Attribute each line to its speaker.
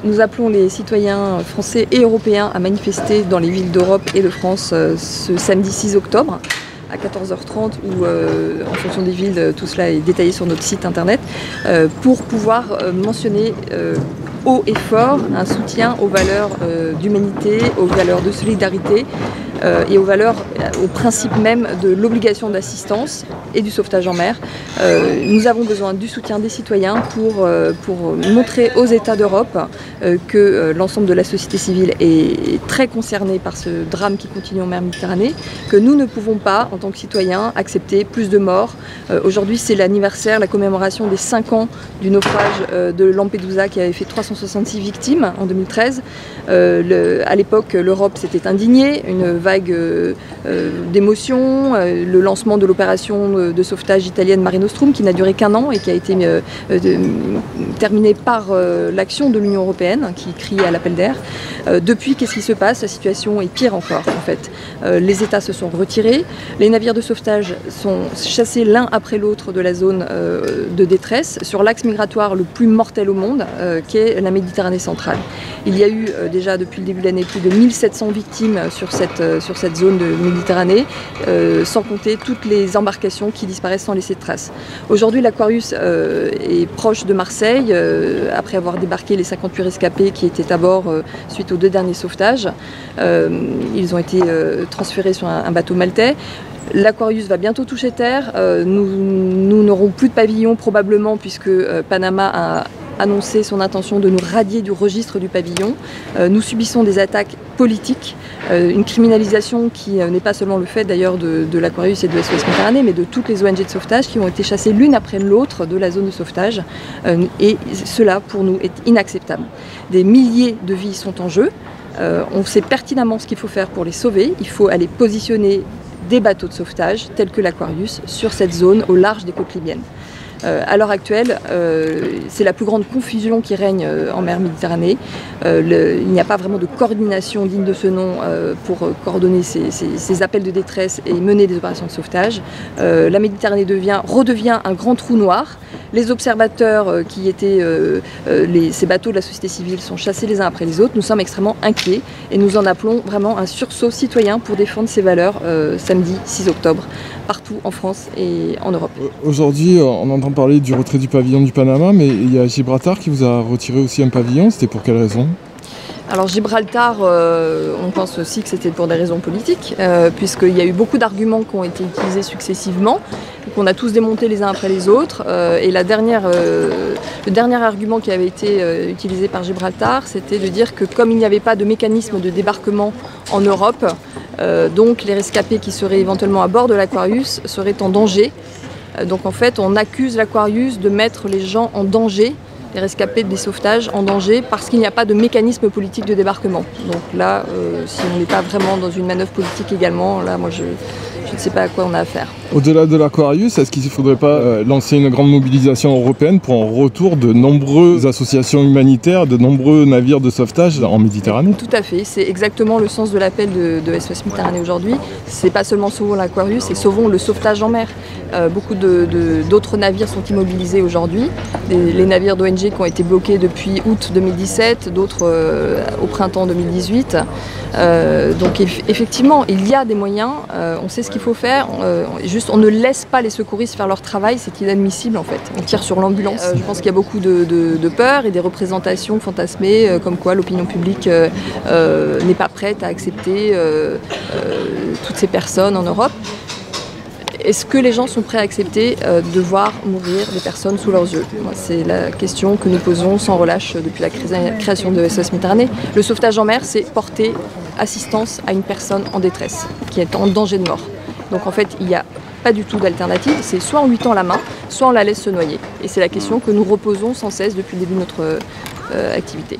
Speaker 1: Nous appelons les citoyens français et européens à manifester dans les villes d'Europe et de France ce samedi 6 octobre à 14h30 ou en fonction des villes, tout cela est détaillé sur notre site internet, pour pouvoir mentionner haut et fort un soutien aux valeurs d'humanité, aux valeurs de solidarité et aux valeurs, au principe même de l'obligation d'assistance et du sauvetage en mer. Nous avons besoin du soutien des citoyens pour montrer aux États d'Europe que l'ensemble de la société civile est très concernée par ce drame qui continue en mer Méditerranée, que nous ne pouvons pas, en tant que citoyens, accepter plus de morts. Aujourd'hui, c'est l'anniversaire, la commémoration des 5 ans du naufrage de Lampedusa qui avait fait 366 victimes en 2013. À l'époque, l'Europe s'était indignée, une vague d'émotions, le lancement de l'opération de sauvetage italienne Mare Nostrum qui n'a duré qu'1 an et qui a été terminée par l'action de l'Union européenne qui criait à l'appel d'air. Depuis, qu'est-ce qui se passe? La situation est pire encore en fait. Les États se sont retirés, les navires de sauvetage sont chassés l'un après l'autre de la zone de détresse sur l'axe migratoire le plus mortel au monde qui est la Méditerranée centrale. Il y a eu déjà depuis le début de l'année plus de 1700 victimes sur cette zone de Méditerranée, sans compter toutes les embarcations qui disparaissent sans laisser de traces. Aujourd'hui, l'Aquarius est proche de Marseille, après avoir débarqué les 58 rescapés qui étaient à bord suite aux 2 derniers sauvetages. Ils ont été transférés sur un bateau maltais. L'Aquarius va bientôt toucher terre. Nous n'aurons plus de pavillon probablement puisque Panama a annoncé son intention de nous radier du registre du pavillon. Nous subissons des attaques politiques, une criminalisation qui n'est pas seulement le fait d'ailleurs de l'Aquarius et de SOS Méditerranée, mais de toutes les ONG de sauvetage qui ont été chassées l'une après l'autre de la zone de sauvetage. Et cela, pour nous, est inacceptable. Des milliers de vies sont en jeu. On sait pertinemment ce qu'il faut faire pour les sauver. Il faut aller positionner des bateaux de sauvetage, tels que l'Aquarius, sur cette zone au large des côtes libyennes. À l'heure actuelle, c'est la plus grande confusion qui règne en mer Méditerranée. Il n'y a pas vraiment de coordination digne de ce nom pour coordonner ces appels de détresse et mener des opérations de sauvetage. La Méditerranée redevient un grand trou noir. Les observateurs qui étaient ces bateaux de la société civile sont chassés les uns après les autres. Nous sommes extrêmement inquiets et nous en appelons vraiment un sursaut citoyen pour défendre ces valeurs samedi 6 octobre, partout en France et en Europe.
Speaker 2: Aujourd'hui, on entend parler du retrait du pavillon du Panama, mais il y a Gibraltar qui vous a retiré aussi un pavillon. C'était pour quelle raison ?
Speaker 1: Alors Gibraltar, on pense aussi que c'était pour des raisons politiques, puisqu'il y a eu beaucoup d'arguments qui ont été utilisés successivement, qu'on a tous démontés les uns après les autres. Et le dernier argument qui avait été utilisé par Gibraltar, c'était de dire que comme il n'y avait pas de mécanisme de débarquement en Europe, donc les rescapés qui seraient éventuellement à bord de l'Aquarius seraient en danger. Donc en fait, on accuse l'Aquarius de mettre les gens en danger, les rescapés des sauvetages en danger parce qu'il n'y a pas de mécanisme politique de débarquement. Donc là, si on n'est pas vraiment dans une manœuvre politique également, là moi je ne sais pas à quoi on a affaire.
Speaker 2: Au-delà de l'Aquarius, est-ce qu'il ne faudrait pas lancer une grande mobilisation européenne pour un retour de nombreuses associations humanitaires, de nombreux navires de sauvetage en Méditerranée?
Speaker 1: Tout à fait, c'est exactement le sens de l'appel de SOS Méditerranée aujourd'hui. C'est pas seulement sauvons l'Aquarius, c'est sauvons le sauvetage en mer. Beaucoup d'autres navires sont immobilisés aujourd'hui. Les navires d'ONG qui ont été bloqués depuis août 2017, d'autres au printemps 2018. Donc effectivement, il y a des moyens, on sait ce qu'il faut faire. On ne laisse pas les secouristes faire leur travail, c'est inadmissible en fait. On tire sur l'ambulance. Je pense qu'il y a beaucoup de peur et des représentations fantasmées comme quoi l'opinion publique n'est pas prête à accepter toutes ces personnes en Europe. Est-ce que les gens sont prêts à accepter de voir mourir des personnes sous leurs yeux? C'est la question que nous posons sans relâche depuis la création de SOS Méditerranée. Le sauvetage en mer, c'est porter assistance à une personne en détresse, qui est en danger de mort. Donc en fait, il n'y a pas du tout d'alternative, c'est soit on lui tend la main, soit on la laisse se noyer. Et c'est la question que nous reposons sans cesse depuis le début de notre activité.